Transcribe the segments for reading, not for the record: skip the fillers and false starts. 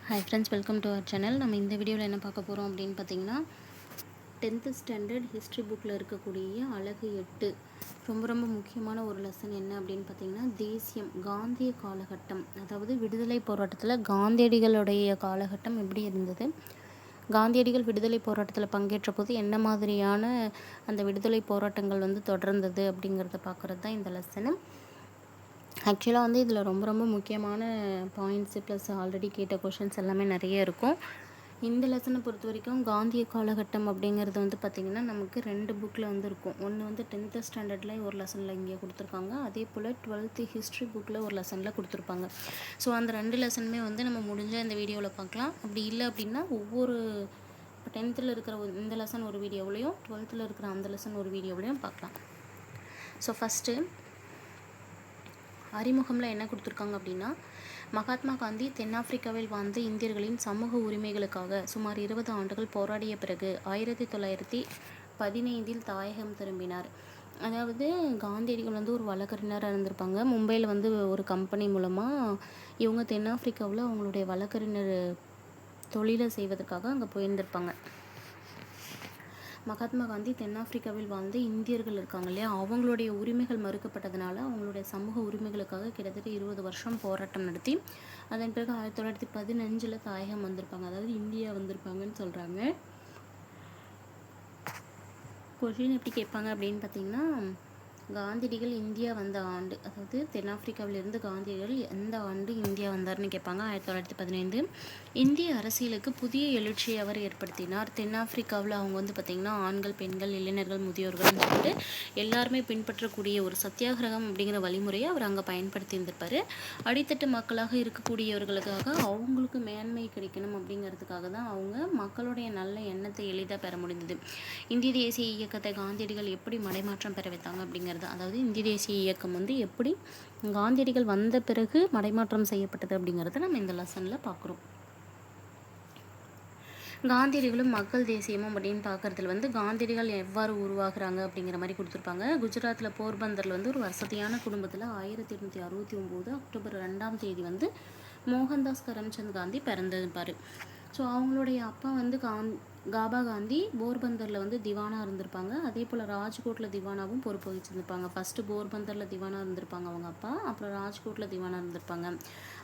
Hi friends, welcome to our channel. நம்ம இந்த வீடியோவில் என்ன பார்க்க போகிறோம் அப்படின்னு பார்த்தீங்கன்னா, 10th ஸ்டாண்டர்ட் ஹிஸ்ட்ரி புக்கில் இருக்கக்கூடிய அழகு 8 ரொம்ப ரொம்ப முக்கியமான ஒரு லெசன் என்ன அப்படின்னு பார்த்தீங்கன்னா, தேசியம், காந்திய காலகட்டம். அதாவது விடுதலை போராட்டத்தில் காந்தியடிகளுடைய காலகட்டம் எப்படி இருந்தது, காந்தியடிகள் விடுதலை போராட்டத்தில் பங்கேற்ற போது என்ன மாதிரியான அந்த விடுதலை போராட்டங்கள் தொடர்ந்தது அப்படிங்கிறத பார்க்குறது தான் இந்த லெசனு. ஆக்சுவலாக இதில் ரொம்ப ரொம்ப முக்கியமான பாயிண்ட்ஸு ப்ளஸ் ஆல்ரெடி கேட்ட கொஷின்ஸ் எல்லாமே நிறைய இருக்கும். இந்த லெசனை பொறுத்த வரைக்கும் காந்திய காலகட்டம் அப்படிங்கிறது பார்த்திங்கன்னா நமக்கு 2 புக்கில் இருக்கும். ஒன்று 10th ஸ்டாண்டர்டில் ஒரு லெசனில் இங்கே கொடுத்துருக்காங்க, அதே போல் 12th ஹிஸ்ட்ரி புக்கில் ஒரு லெசனில் கொடுத்துருப்பாங்க. ஸோ அந்த 2 லெசனுமே நம்ம முடிஞ்சால் இந்த வீடியோவில் பார்க்கலாம். அப்படி இல்லை அப்படின்னா ஒவ்வொரு 10th இருக்கிற இந்த லெசன் ஒரு வீடியோவிலையும் 12th இருக்கிற அந்த லெசன் ஒரு வீடியோவிலையும் பார்க்கலாம். ஸோ ஃபஸ்ட்டு அறிமுகமில் என்ன கொடுத்துருக்காங்க அப்படின்னா, மகாத்மா காந்தி தென்னாப்பிரிக்காவில் வாழ்ந்த இந்தியர்களின் சமூக உரிமைகளுக்காக சுமார் 20 ஆண்டுகள் போராடிய பிறகு 1915 தாயகம் திரும்பினார். அதாவது காந்தியடிகள் ஒரு வழக்கறிஞராக இருந்திருப்பாங்க. மும்பையில் ஒரு கம்பெனி மூலமாக இவங்க தென்னாப்பிரிக்காவில் அவங்களுடைய வழக்கறிஞர் தொழிலை செய்வதற்காக அங்கே போயிருந்திருப்பாங்க. மகாத்மா காந்தி தென்னாப்பிரிக்காவில் வாழ்ந்த இந்தியர்கள் இருக்காங்க இல்லையா, அவங்களுடைய உரிமைகள் மறுக்கப்பட்டதுனால அவங்களுடைய சமூக உரிமைகளுக்காக கிட்டத்தட்ட 20 வருஷம் போராட்டம் நடத்தி அதன் பிறகு 1915 தாயகம் வந்திருப்பாங்க. அதாவது இந்தியா வந்திருப்பாங்கன்னு சொல்கிறாங்க. கொஷின் எப்படி கேட்பாங்க அப்படின்னு பார்த்தீங்கன்னா, காந்தியடிகள் இந்தியா வந்த ஆண்டு, அதாவது தென்னாப்பிரிக்காவிலிருந்து காந்தியடிகள் எந்த ஆண்டு இந்தியா வந்தார்னு கேட்பாங்க. 1915. இந்திய அரசியலுக்கு புதிய எழுச்சியை அவர் ஏற்படுத்தினார். தென்னாப்பிரிக்காவில் அவங்க பார்த்திங்கன்னா ஆண்கள், பெண்கள், இளைஞர்கள், முதியோர்கள்னு சொல்லிட்டு எல்லாருமே பின்பற்றக்கூடிய ஒரு சத்தியாகிரகம் அப்படிங்கிற வழிமுறையை அவர் அங்கே பயன்படுத்தி இருந்திருப்பார். அடித்தட்டு மக்களாக இருக்கக்கூடியவர்களுக்காக அவங்களுக்கு மேன்மை கிடைக்கணும் அப்படிங்கிறதுக்காக தான் அவங்க மக்களுடைய நல்ல எண்ணத்தை எளிதாக பெற முடிந்தது. இந்திய தேசிய இயக்கத்தை காந்தியடிகள் எப்படி மடைமாற்றம் பெற வைத்தாங்க அப்படிங்கிறது, அதாவது இந்திய தேசிய இயக்கம் எப்படி காந்தியடிகள் வந்த பிறகு மடைமாற்றம் செய்யப்பட்டது அப்படிங்கிறத நம்ம இந்த லெசனில் பார்க்குறோம். காந்தியடிகளும் மக்கள் தேசியமும் அப்படின்னு பார்க்குறதுல காந்தியடிகள் எவ்வாறு உருவாகுறாங்க அப்படிங்கிற மாதிரி கொடுத்துருப்பாங்க. குஜராத்தில் போர்பந்தரில் ஒரு வசதியான குடும்பத்தில் 1869 அக்டோபர் 2ஆம் தேதி மோகன்தாஸ் கரம்சந்த் காந்தி பிறந்திருப்பார். ஸோ அவங்களுடைய அப்பா காபா காந்தி போர்பந்தரில் திவானாக இருந்திருப்பாங்க. அதே போல் ராஜ்கோட்டில் திவானாவும் பொறுப்பு வச்சுருந்துருப்பாங்க. ஃபஸ்ட்டு போர்பந்தரில் திவானாக இருந்திருப்பாங்க அவங்க அப்பா, அப்புறம் ராஜ்கோட்டில் திவானாக இருந்திருப்பாங்க.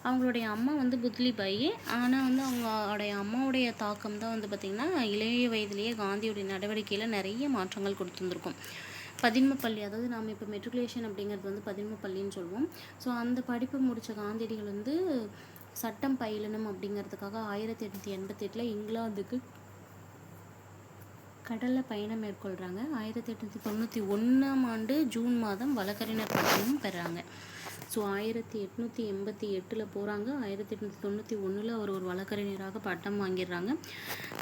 அவங்களுடைய அம்மா குத்லிபாய். ஆனால் அவங்களுடைய அம்மாவுடைய தாக்கம் தான் பார்த்திங்கன்னா இளைய வயதிலேயே காந்தியுடைய நடவடிக்கையில் நிறைய மாற்றங்கள் கொடுத்துருந்துருக்கும். பதின்ம பள்ளி, அதாவது நாம் இப்போ மெட்ரிகுலேஷன் அப்படிங்கிறது பதின்ம பள்ளின்னு சொல்லுவோம். ஸோ அந்த படிப்பு முடித்த காந்தியடிகள் சட்டம் பயிலணும் அப்படிங்கிறதுக்காக 1888 இங்கிலாந்துக்கு கடலில் பயணம் மேற்கொள்கிறாங்க. 1891ஆம் ஆண்டு ஜூன் மாதம் வழக்கறிஞர் பட்டமும் பெறாங்க. ஸோ 1888 போகிறாங்க. 1891 அவர் ஒரு வழக்கறிஞராக பட்டம் வாங்கிடுறாங்க.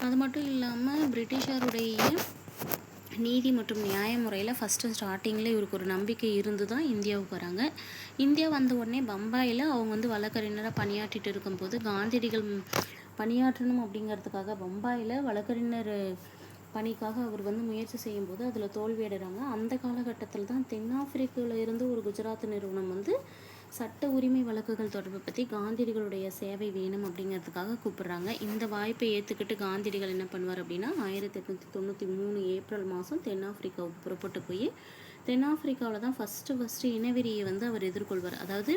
அது மட்டும் இல்லாமல் பிரிட்டிஷாருடைய நீதி மற்றும் நியாய முறையில் ஃபஸ்ட்டு ஸ்டார்டிங்கில் இவருக்கு ஒரு நம்பிக்கை இருந்து தான் இந்தியாவுக்கு வராங்க. இந்தியா வந்த உடனே பம்பாயில் அவங்க வழக்கறிஞராக பணியாற்றிட்டு இருக்கும்போது காந்தியடிகள் பணியாற்றணும் அப்படிங்கிறதுக்காக பம்பாயில் வழக்கறிஞர் பணிக்காக அவர் முயற்சி செய்யும்போது அதில் தோல்வி அடைகிறாங்க. அந்த காலகட்டத்தில் தான் தென்னாப்பிரிக்காவில் இருந்து ஒரு குஜராத் நிறுவனம் சட்ட உரிமை வழக்குகள் தொடர்பை பற்றி காந்தியடிகளுடைய சேவை வேணும் அப்படிங்கிறதுக்காக கூப்பிட்றாங்க. இந்த வாய்ப்பை ஏற்றுக்கிட்டு காந்தியடிகள் என்ன பண்ணுவார் அப்படின்னா 1893 ஏப்ரல் மாதம் தென்னாப்பிரிக்காவுக்கு புறப்பட்டு போய் தென்னாப்பிரிக்காவில் தான் ஃபஸ்ட்டு இனவெறியை அவர் எதிர்கொள்வார். அதாவது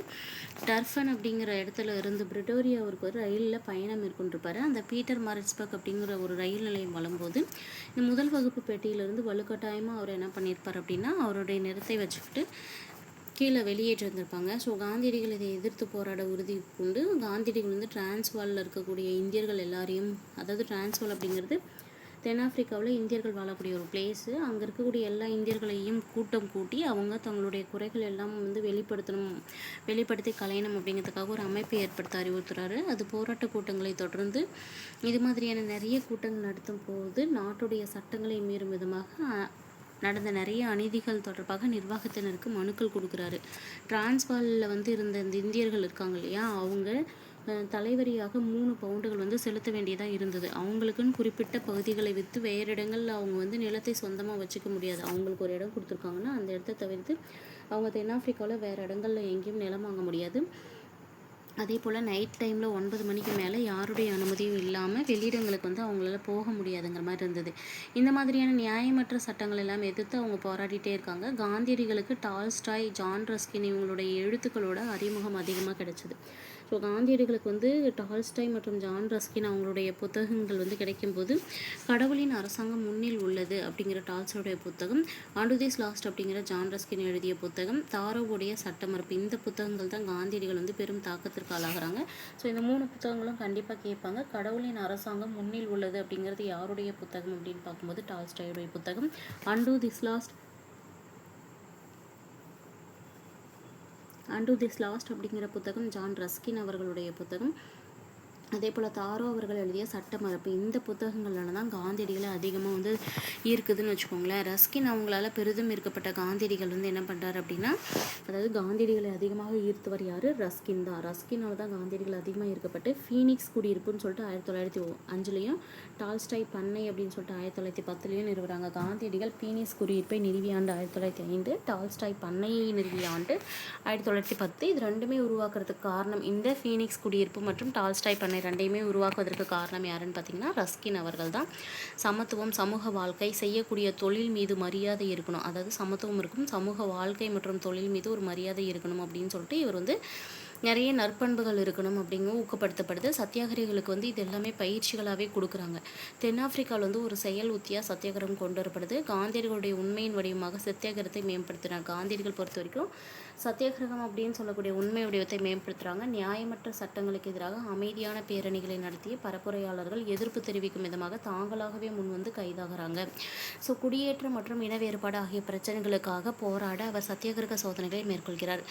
டர்ஃபன் அப்படிங்கிற இடத்துல இருந்து பிரிட்டோரியாவிற்கு ரயிலில் பயணம் மேற்கொண்டிருப்பார். அந்த பீட்டர் மாரிட்ஸ்பர்க் அப்படிங்கிற ஒரு ரயில் நிலையம் வரும்போது இந்த முதல் வகுப்பு பெட்டியிலிருந்து வலுக்கட்டாயமாக அவர் என்ன பண்ணியிருப்பார் அப்படின்னா அவருடைய நிறத்தை வச்சுக்கிட்டு கீழே வெளியேற்றி வந்திருப்பாங்க. ஸோ காந்தியடிகள் இதை எதிர்த்து போராட உறுதி கொண்டு காந்தியடிகள் டிரான்ஸ்வாலில் இருக்கக்கூடிய இந்தியர்கள் எல்லாரையும், அதாவது டிரான்ஸ்வால் அப்படிங்கிறது தென்னாப்பிரிக்காவில் இந்தியர்கள் வாழக்கூடிய ஒரு பிளேஸு, அங்கே இருக்கக்கூடிய எல்லா இந்தியர்களையும் கூட்டம் கூட்டி அவங்க தங்களுடைய குறைகள் எல்லாம் வெளிப்படுத்தி கலையணும் அப்படிங்கிறதுக்காக ஒரு அமைப்பை ஏற்படுத்த அறிவுறுத்துறாரு. அது போராட்ட கூட்டங்களை தொடர்ந்து இது மாதிரியான நிறைய கூட்டங்கள் நடத்தும் போது நாட்டுடைய சட்டங்களை மீறும் விதமாக நடந்த நிறைய அநீதிகள் தொடர்பாக நிர்வாகத்தினருக்கு மனுக்கள் கொடுக்குறாரு. டிரான்ஸ்வாலில் இருந்த இந்த இந்தியர்கள் இருக்காங்க இல்லையா, அவங்க தலைவரியாக 3 பவுண்டுகள் செலுத்த வேண்டியதாக இருந்தது. அவங்களுக்குன்னு குறிப்பிட்ட பகுதிகளை விற்று வேறு இடங்களில் அவங்க நிலத்தை சொந்தமாக வச்சுக்க முடியாது. அவங்களுக்கு ஒரு இடம் கொடுத்துருக்காங்கன்னா அந்த இடத்த தவிர்த்து அவங்க தென்னாப்பிரிக்காவில் வேறு இடங்களில் எங்கேயும் நிலம் வாங்க முடியாது. அதே போல் நைட் டைமில் 9 மணிக்கு மேலே யாருடைய அனுமதியும் இல்லாமல் வெளியிடங்களுக்கு வந்து அவங்களால போக முடியாதுங்கிற மாதிரி இருந்தது. இந்த மாதிரியான நியாயமற்ற சட்டங்கள் எல்லாம் எதிர்த்து அவங்க போராடிட்டே இருக்காங்க. காந்தியடிகளுக்கு டால்ஸ்டாய், ஜான் ரஸ்கின் இவங்களுடைய எழுத்துக்களோட அறிமுகம் அதிகமாக கிடைச்சிது. ஸோ காந்தியடிகளுக்கு வந்து டால்ஸ்டாய் மற்றும் ஜான் ரஸ்கின் அவங்களுடைய புத்தகங்கள் வந்து கிடைக்கும்போது கடவுளின் அரசாங்கம் முன்னில் உள்ளது அப்படிங்கிற டால்ஸ்டாயோடைய புத்தகம், ஆண்டு திஸ் லாஸ்ட் அப்படிங்கிற ஜான் ரஸ்கின் எழுதிய புத்தகம், தாரோவுடைய சட்டமறுப்பு, இந்த புத்தகங்கள் தான் காந்தியடிகள் வந்து பெரும் தாக்கத்திற்கு ஆளாகிறாங்க. ஸோ இந்த 3 புத்தகங்களும் கண்டிப்பாக கேட்பாங்க. கடவுளின் அரசாங்கம் முன்னில் உள்ளது அப்படிங்கிறது யாருடைய புத்தகம் அப்படின்னு பார்க்கும்போது டால்ஸ்டாயோடைய புத்தகம். அண்டு திஸ் லாஸ்ட் அப்படிங்கிற புத்தகம் ஜான் ரஸ்கின் அவர்களுடைய புத்தகம். அதே போல் தாரோ அவர்கள் எழுதிய சட்டமறுப்பு, இந்த புத்தகங்களால தான் காந்தியடிகளை அதிகமாக வந்து ஈர்க்குதுன்னு வச்சுக்கோங்களேன். ரஸ்கின் அவங்களால பெரிதும் ஈர்க்கப்பட்ட காந்தியடிகள் வந்து என்ன பண்ணுறாரு அப்படின்னா, அதாவது காந்தியடிகளை அதிகமாக ஈர்த்தவர் யார்? ரஸ்கின் தான். ரஸ்கினால் தான் காந்தியடிகள் அதிகமாக ஈர்க்கப்பட்டு ஃபீனிக்ஸ் குடியிருப்புன்னு சொல்லிட்டு 1905லையும், டால்ஸ்டாய் பண்ணை அப்படின்னு சொல்லிட்டு 1910லையும் நிறுவுறாங்க. காந்தியடிகள் ஃபீனிக்ஸ் குடியிருப்பை நிறுவிய ஆண்டு 1905, டால்ஸ்டாய் பண்ணையை நிறுவிய ஆண்டு 1910. இது ரெண்டுமே உருவாக்குறதுக்கு காரணம், இந்த ஃபீனிக்ஸ் குடியிருப்பு மற்றும் டால்ஸ்டாய் பண்ணை ரெண்டையுமே உருவாக்குவதற்கு காரணம் யாருன்னு பார்த்தீங்கன்னா ரஸ்கின் அவர்கள் தான். சமத்துவம், சமூக வாழ்க்கை, செய்யக்கூடிய தொழில் மீது மரியாதை இருக்கணும், அதாவது சமத்துவம் இருக்கும், சமூக வாழ்க்கை மற்றும் தொழில் மீது ஒரு மரியாதை இருக்கணும் அப்படின்னு சொல்லிட்டு இவர் வந்து நிறைய நற்பண்புகள் இருக்கணும் அப்படிங்க ஊக்கப்படுத்தப்படுது. சத்தியாகிரிகளுக்கு வந்து இது எல்லாமே பயிற்சிகளாகவே கொடுக்குறாங்க. தென்னாப்பிரிக்காவில் வந்து ஒரு செயல் உத்தியாக சத்தியாகிரகம் கொண்டு வரப்படுது. காந்தியர்களுடைய உண்மையின் வடிவமாக சத்தியாகிரகத்தை மேம்படுத்துகிறாங்க. காந்தியடிகள் பொறுத்த வரைக்கும் சத்தியாகிரகம் அப்படின்னு சொல்லக்கூடிய உண்மை வடிவத்தை மேம்படுத்துகிறாங்க. நியாயமற்ற சட்டங்களுக்கு எதிராக அமைதியான பேரணிகளை நடத்திய பரப்புரையாளர்கள் எதிர்ப்பு தெரிவிக்கும் விதமாக தாங்களாகவே முன் வந்து கைதாகிறாங்க. ஸோ குடியேற்றம் மற்றும் இன வேறுபாடு ஆகிய பிரச்சனைகளுக்காக போராட அவர் சத்தியாகிரக சோதனைகளை மேற்கொள்கிறார்.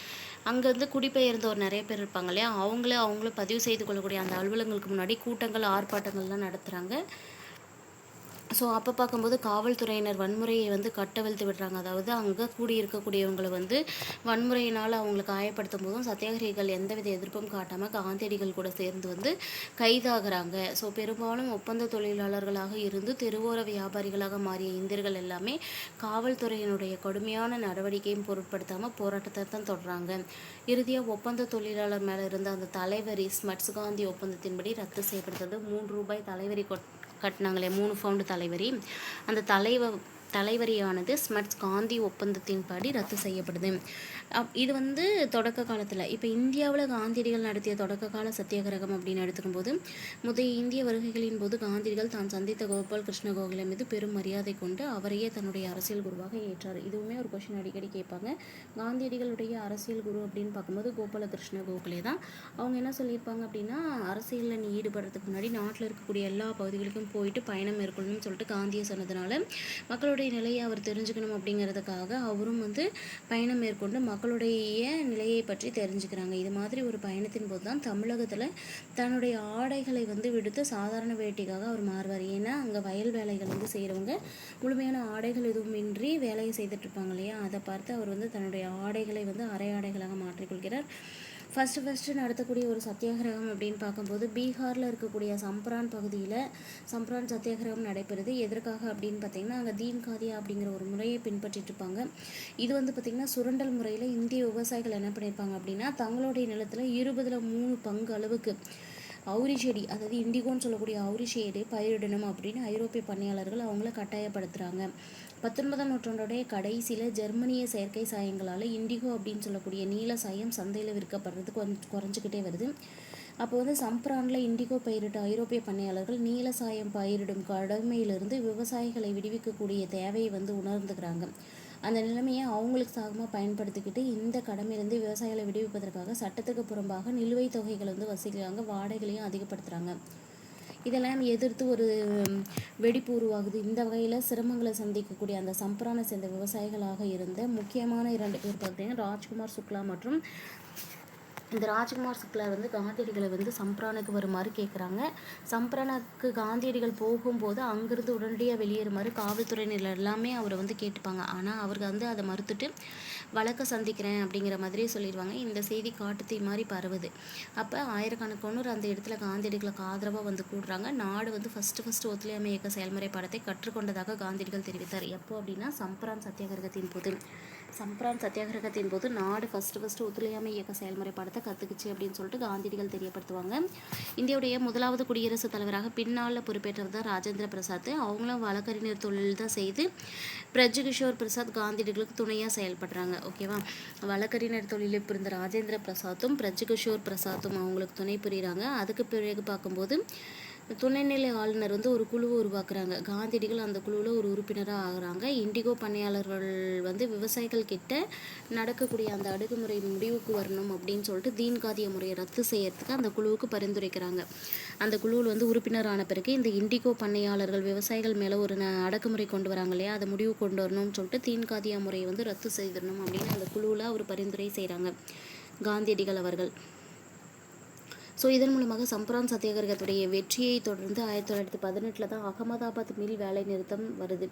அங்கேருந்து குடிபெயர்ந்தோர் நிறைய பேர் இருப்பாங்க இல்லையா, அவங்களும் பதிவு செய்து கொள்ளக்கூடிய அந்த அலுவலகங்களுக்கு முன்னாடி கூட்டங்கள், ஆர்ப்பாட்டங்கள்லாம் நடத்துகிறாங்க. ஸோ அப்போ பார்க்கும்போது காவல்துறையினர் வன்முறையை வந்து கட்டவிழ்த்து விடுறாங்க. அதாவது அங்கே கூடியிருக்கக்கூடியவங்களை வந்து வன்முறையினால் அவங்களை காயப்படுத்தும் போதும் சத்தியாகிரிகள் எந்தவித எதிர்ப்பும் காட்டாமல் காந்தியடிகள் கூட சேர்ந்து வந்து கைதாகிறாங்க. ஸோ பெரும்பாலும் ஒப்பந்த தொழிலாளர்களாக இருந்து தெருவோர வியாபாரிகளாக மாறிய இந்தியர்கள் எல்லாமே காவல்துறையினுடைய கடுமையான நடவடிக்கையும் பொருட்படுத்தாமல் போராட்டத்தை தான் தொடர்றாங்க. இறுதியாக ஒப்பந்த தொழிலாளர் மேலே இருந்த அந்த தலைவரி ஸ்மட்ஸ் காந்தி ஒப்பந்தத்தின்படி ரத்து செய்யப்படுறது. ₹3 தலைவரி கட்டினாங்களே, 3 பவுண்டு தலைவரி, அந்த தலைவரியானது ஸ்மட்ஸ் காந்தி ஒப்பந்தத்தின்படி ரத்து செய்யப்படுது. இது வந்து தொடக்க காலத்தில். இப்போ இந்தியாவில் காந்தியடிகள் நடத்திய தொடக்க கால சத்தியாகிரகம் அப்படின்னு எடுத்துக்கும்போது, முந்தைய இந்திய வருகைகளின் போது காந்தியடிகள் தான் சந்தித்த கோபால் கிருஷ்ண கோகலே மீது பெரும் மரியாதை கொண்டு அவரையே தன்னுடைய அரசியல் குருவாக ஏற்றார். இதுவுமே ஒரு கொஷின் அடிக்கடி கேட்பாங்க. காந்தியடிகளுடைய அரசியல் குரு அப்படின்னு பார்க்கும்போது கோபால கிருஷ்ண கோகலே தான். அவங்க என்ன சொல்லியிருப்பாங்க அப்படின்னா, அரசியலில் நீ ஈடுபடுறதுக்கு முன்னாடி நாட்டில் இருக்கக்கூடிய எல்லா பகுதிகளுக்கும் போயிட்டு பயணம் மேற்கொள்ளணும்னு சொல்லிட்டு காந்தியை சொன்னதுனால மக்களுடைய நிலையை அவர் தெரிஞ்சுக்கணும் அப்படிங்கிறதுக்காக அவரும் வந்து பயணம் மேற்கொண்டு மக்களுடைய நிலையை பற்றி தெரிஞ்சுக்கிறாங்க. இது மாதிரி ஒரு பயணத்தின் போது தான் தமிழகத்தில் தன்னுடைய ஆடைகளை வந்து விடுத்து சாதாரண வேட்டிக்காக அவர் மாறுவார். ஏன்னா அங்கே வயல் வேலைகள் வந்து செய்கிறவங்க முழுமையான ஆடைகள் எதுவும் இன்றி வேலையை செய்துட்டு இருப்பாங்க இல்லையா, அதை பார்த்து அவர் வந்து தன்னுடைய ஆடைகளை வந்து அரை ஆடைகளாக மாற்றிக்கொள்கிறார். ஃபஸ்ட்டு நடத்தக்கூடிய ஒரு சத்தியாகிரகம் அப்படின்னு பார்க்கும்போது பீகாரில் இருக்கக்கூடிய சம்பரான் பகுதியில் சம்பரான் சத்தியாகிரகம் நடைபெறுது. எதற்காக அப்படின்னு பார்த்திங்கன்னா, அங்கே தீன் காதியா அப்படிங்கிற ஒரு முறையை பின்பற்றிட்டு இருப்பாங்க. இது வந்து பார்த்திங்கன்னா சுரண்டல் முறையில் இந்திய விவசாயிகள் என்ன பண்ணியிருப்பாங்க அப்படின்னா, தங்களுடைய நிலத்தில் 20/3 பங்கு அளவுக்கு அவுரி செடி, அதாவது இண்டிகோன்னு சொல்லக்கூடிய அவுரி செடி பயிரிடணும் அப்படின்னு ஐரோப்பிய பண்ணையாளர்கள் அவங்கள கட்டாயப்படுத்துகிறாங்க. 19ஆம் நூற்றாண்டுடைய கடைசியில் ஜெர்மனிய செயற்கை சாயங்களால் இண்டிகோ அப்படின்னு சொல்லக்கூடிய நீல சாயம் சந்தையில் விற்கப்படுறது குறைஞ்சிக்கிட்டே வருது. அப்போ வந்து சம்பரானில் இண்டிகோ பயிரிட்ட ஐரோப்பிய பண்ணையாளர்கள் நீல சாயம் பயிரிடும் கடமையிலிருந்து விவசாயிகளை விடுவிக்கக்கூடிய தேவையை வந்து உணர்ந்துக்கிறாங்க. அந்த நிலைமையை அவங்களுக்கு சாகமாக பயன்படுத்திக்கிட்டு இந்த கடமையிலிருந்து விவசாயிகளை விடுவிப்பதற்காக சட்டத்துக்கு புறம்பாக நிலுவைத் தொகைகளை வந்து வசூலிக்கிறாங்க, வாடகைகளையும் அதிகப்படுத்துகிறாங்க. இதெல்லாம் எதிர்த்து ஒரு வெடிப்பு உருவாகுது. இந்த வகையில் சிரமங்களை சந்திக்கக்கூடிய அந்த சம்பரானை சேர்ந்த விவசாயிகளாக இருந்த முக்கியமான 2 பேர் பார்த்தீங்கன்னா ராஜ்குமார் சுக்லா மற்றும் இந்த ராஜ்குமார் சுக்லா வந்து காந்தியடிகளை வந்து சம்பரானுக்கு வருமாறு கேட்குறாங்க. சம்பரானுக்கு காந்தியடிகள் போகும்போது அங்கிருந்து உடனடியாக வெளியேறுமாறு காவல்துறையினர் எல்லாமே அவரை வந்து கேட்டுப்பாங்க. ஆனால் அவருக்கு வந்து அதை மறுத்துட்டு வழக்கை சந்திக்கிறேன் அப்படிங்கிற மாதிரியே சொல்லிடுவாங்க. இந்த செய்தி காட்டுத்தீ மாதிரி பரவுது. அப்போ ஆயிரக்கணக்கானோர் அந்த இடத்துல காந்தியடிகளுக்கு ஆதரவாக வந்து கூடுறாங்க. நாடு வந்து ஃபஸ்ட்டு ஒத்துழையாமை இயக்க செயல்முறை படத்தை கற்றுக்கொண்டதாக காந்தியடிகள் தெரிவித்தார். எப்போ அப்படின்னா சம்பரான் சத்தியாகிரகத்தின் போது. சம்ப்ரான் சத்தியாகிரகத்தின் போது நாடு ஃபஸ்ட்டு ஒத்துழையாமை இயக்க செயல்முறை படத்தை கற்றுக்குச்சு அப்படின்னு சொல்லிட்டு காந்தியடிகள் தெரியப்படுத்துவாங்க. இந்தியாவுடைய முதலாவது குடியரசுத் தலைவராக பின்னால் பொறுப்பேற்றவர் தான் ராஜேந்திர பிரசாத். அவங்களும் வழக்கறிஞர் தொழில் தான் செய்து பிரஜ் கிஷோர் பிரசாத் காந்தியடிகளுக்கு துணையாக செயல்படுறாங்க. ஓகேவா, வழக்கறிஞர் தொழிலில் புரிந்த ராஜேந்திர பிரசாத்தும் பிரஜ் கிஷோர் பிரசாத்தும் அவங்களுக்கு துணை புரிகிறாங்க. அதுக்கு பிறகு பார்க்கும்போது துணைநிலை ஆளுநர் வந்து ஒரு குழுவை உருவாக்குறாங்க. காந்தியடிகள் அந்த குழுவில் ஒரு உறுப்பினராக ஆகுறாங்க. இண்டிகோ பண்ணையாளர்கள் வந்து விவசாயிகள் கிட்ட நடக்கக்கூடிய அந்த அடக்குமுறை முடிவுக்கு வரணும் அப்படின்னு சொல்லிட்டு தீன்காதிய முறையை ரத்து செய்யறதுக்கு அந்த குழுவுக்கு பரிந்துரைக்கிறாங்க. அந்த குழுவில் வந்து உறுப்பினரான பிறகு இந்த இண்டிகோ பண்ணையாளர்கள் விவசாயிகள் மேலே ஒரு அடக்குமுறை கொண்டு வராங்க இல்லையா, அதை முடிவு கொண்டு வரணும்னு சொல்லிட்டு தீன்காதிய முறையை வந்து ரத்து செய்திடணும் அப்படின்னு அந்த குழுவில் ஒரு பரிந்துரை செய்கிறாங்க காந்தியடிகள் அவர்கள். ஸோ இதன் மூலமாக சம்ப்ரான் சத்தியாகிரகத்துடைய வெற்றியை தொடர்ந்து 1918 தான் அகமதாபாத் மில் வேலை நிறுத்தம் வருது.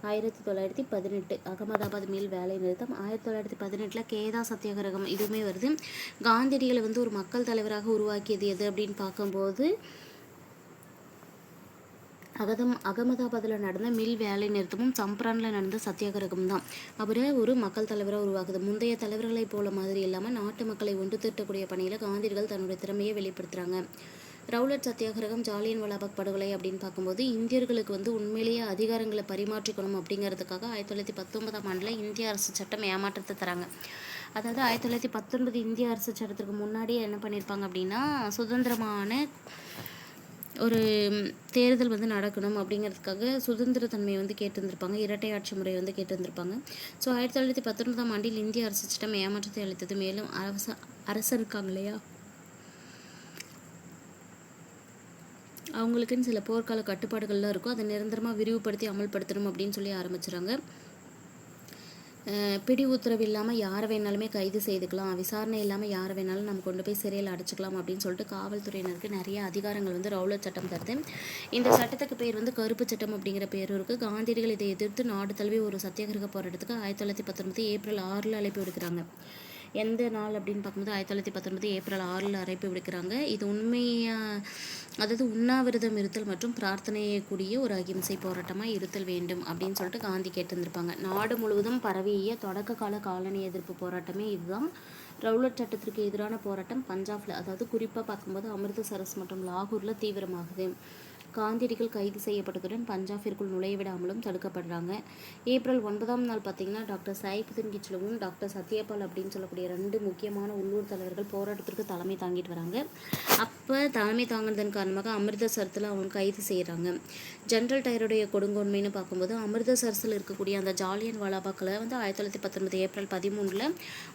1918 அகமதாபாத் மில் வேலை நிறுத்தம். 1918 கேதா சத்தியாகிரகம் இதுவுமே வருது. காந்தியடிகளை வந்து ஒரு மக்கள் தலைவராக உருவாக்கியது எது அப்படின்னு பார்க்கும்போது அகமதாபாத்தில் நடந்த மில் வேலை நிறுத்தமும் சம்ப்ரானில் நடந்த சத்தியாகிரகம் தான் அவரை ஒரு மக்கள் தலைவராக உருவாக்குது. முந்தைய தலைவர்களை போல மாதிரி இல்லாமல் நாட்டு மக்களை ஒன்று திட்டக்கூடிய பணியில் காந்தியடிகள் தன்னுடைய திறமையை வெளிப்படுத்துகிறாங்க. ரவுலட் சத்தியாகிரகம், ஜாலியன் வாலாபாக் படுகொலை அப்படின்னு பார்க்கும்போது இந்தியர்களுக்கு வந்து உண்மையிலேயே அதிகாரங்களை பரிமாற்றிக்கணும் அப்படிங்கிறதுக்காக 1919 இந்திய அரசு சட்டம் ஏமாற்றத்தை தராங்க. அதாவது 1919 இந்திய அரசு சட்டத்துக்கு முன்னாடியே என்ன பண்ணியிருப்பாங்க அப்படின்னா, சுதந்திரமான ஒரு தேர்தல் வந்து நடக்கணும் அப்படிங்கிறதுக்காக சுதந்திரத்தன்மையை வந்து கேட்டிருந்திருப்பாங்க, இரட்டை ஆட்சி முறை வந்து கேட்டிருந்திருப்பாங்க. ஸோ 1919 இந்திய அரசு சட்டம் ஏமாற்றத்தை அளித்தது. மேலும் அரசர் இருக்காங்க இல்லையா, அவங்களுக்குன்னு சில போர்க்கால கட்டுப்பாடுகள்லாம் இருக்கும், அதை நிரந்தரமாக விரிவுபடுத்தி அமல்படுத்தணும் அப்படின்னு சொல்லி ஆரம்பிச்சுறாங்க. பிடி உத்தரவு இல்லாமல் யாரை வேணாலுமே கைது செய்துக்கலாம், விசாரணை இல்லாமல் யாரை வேணாலும் நம்ம கொண்டு போய் சிறையில் அடைச்சிக்கலாம் அப்படின்னு சொல்லிட்டு காவல்துறையினருக்கு நிறைய அதிகாரங்கள் வந்து ரவுலட் சட்டம் தருது. இந்த சட்டத்துக்கு பேர் வந்து கருப்பு சட்டம் அப்படிங்கிற பேரும் இருக்குது. காந்தியடிகள் இதை எதிர்த்து நாடு தழுவி ஒரு சத்தியாகிரக போராட்டத்துக்கு 1919 ஏப்ரல் 6 அழைப்பு விடுக்கிறாங்க. எந்த நாள் அப்படின்னு பார்க்கும்போது 1919 ஏப்ரல் 6 அழைப்பு விடுக்கிறாங்க. இது அதாவது உண்ணாவிரதம் இருத்தல் மற்றும் பிரார்த்தனையை கூடிய ஒரு அகிம்சை போராட்டமாக இருத்தல் வேண்டும் அப்படின்னு சொல்லிட்டு காந்தி கேட்டிருந்திருப்பாங்க. நாடு முழுவதும் பரவிய தொடக்க கால காலனி எதிர்ப்பு போராட்டமே இதுதான். ரவுலட் சட்டத்திற்கு எதிரான போராட்டம் பஞ்சாப்ல, அதாவது குறிப்பாக பார்க்கும்போது அமிர்தசரஸ் மற்றும் லாகூரில் தீவிரமாகுது. காந்தியடிகள் கைது செய்யப்பட்டதுடன் பஞ்சாபிற்குள் நுழைய விடாமலும் தடுக்கப்படுறாங்க. ஏப்ரல் 9ஆம் நாள் பார்த்தீங்கன்னா டாக்டர் சைஃபுதீன் கிச்லுவும் டாக்டர் சத்யபால் அப்படின்னு சொல்லக்கூடிய 2 முக்கியமான உள்ளூர் தலைவர்கள் போராட்டத்திற்கு தலைமை தாங்கிட்டு வராங்க. அப்போ தலைமை தாங்கினதன் காரணமாக அமிர்தசரத்தில் அவங்க கைது செய்கிறாங்க. ஜென்ரல் டயருடைய கொடுங்கோன்மைன்னு பார்க்கும்போது அமிர்தசரஸில் இருக்கக்கூடிய அந்த ஜாலியன் வாலாபாக்கில் வந்து 1919 ஏப்ரல் 13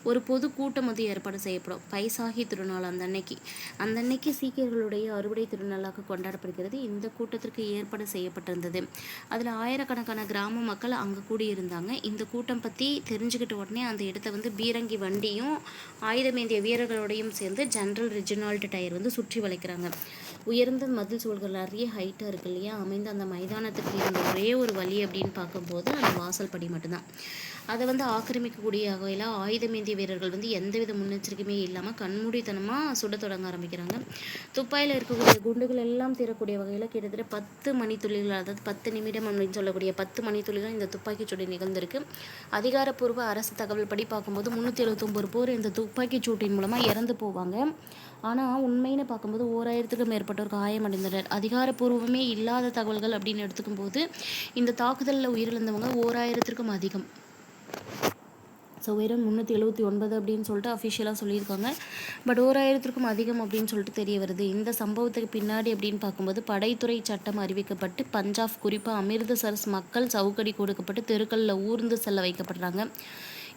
ஒரு பொது கூட்டம் வந்து ஏற்பாடு செய்யப்படும். பைசாகி திருநாள் அந்த அன்னைக்கு சீக்கியர்களுடைய அறுவடை திருநாளாக கொண்டாடப்படுகிறது. இந்த கூட்டத்திற்கு ஏற்பாடு செய்யப்பட்டிருந்தது. அதில் ஆயிரக்கணக்கான கிராம மக்கள் அங்கே கூடியிருந்தாங்க. இந்த கூட்டம் பற்றி தெரிஞ்சுக்கிட்ட உடனே அந்த இடத்த வந்து பீரங்கி வண்டியும் ஆயுதமேந்திய வீரர்களோடையும் சேர்ந்து ஜென்ரல் ரெஜினால்ட் டயர் வந்து சுற்றி வளைக்கிறாங்க. உயர்ந்த மதில் சூழல்கள் நிறைய ஹைட்டாக இருக்கு இல்லையா, அமைந்த அந்த மைதானத்துக்கு இருந்த ஒரே ஒரு வழி அப்படின்னு பார்க்கும்போது அந்த வாசல் படி மட்டும்தான். அதை வந்து ஆக்கிரமிக்கக்கூடிய வகையில் ஆயுதமேந்திய வீரர்கள் வந்து எந்தவித முன்னெச்சரிக்கையுமே இல்லாமல் கண்மூடித்தனமாக சுட தொடங்க ஆரம்பிக்கிறாங்க. துப்பாயில் இருக்கக்கூடிய குண்டுகள் எல்லாம் தீரக்கூடிய வகையில் கிட்டத்தட்ட 10 மணித்துளிகள், அதாவது 10 நிமிடம் அப்படின்னு சொல்லக்கூடிய 10 மணித்துளிகள் இந்த துப்பாக்கிச்சூடு நிகழ்ந்திருக்கு. அதிகாரப்பூர்வ அரசு தகவல் படி பார்க்கும்போது 379 பேர் இந்த துப்பாக்கிச்சூட்டின் மூலமாக இறந்து போவாங்க. ஆனால் உண்மைன்னு பார்க்கும்போது 1000க்கும் மேற்பட்டோர் காயமடைந்தனர். அதிகாரப்பூர்வமே இல்லாத தகவல்கள் அப்படின்னு எடுத்துக்கும் போது இந்த தாக்குதலில் உயிரிழந்தவங்க 1000க்கும் அதிகம். ஸோ வெறும் 379 அப்படின்னு சொல்லிட்டு அஃபிஷியலாக சொல்லியிருக்காங்க. பட் 1000க்கும் அதிகம் அப்படின்னு சொல்லிட்டு தெரிய வருது. இந்த சம்பவத்துக்கு பின்னாடி அப்படின்னு பார்க்கும்போது படைத்துறை சட்டம் அறிவிக்கப்பட்டு பஞ்சாப் குறிப்பாக அமிர்தசரஸ் மக்கள் சவுக்கடி கொடுக்கப்பட்டு தெருக்களில் ஊர்ந்து செல்ல வைக்கப்படுறாங்க.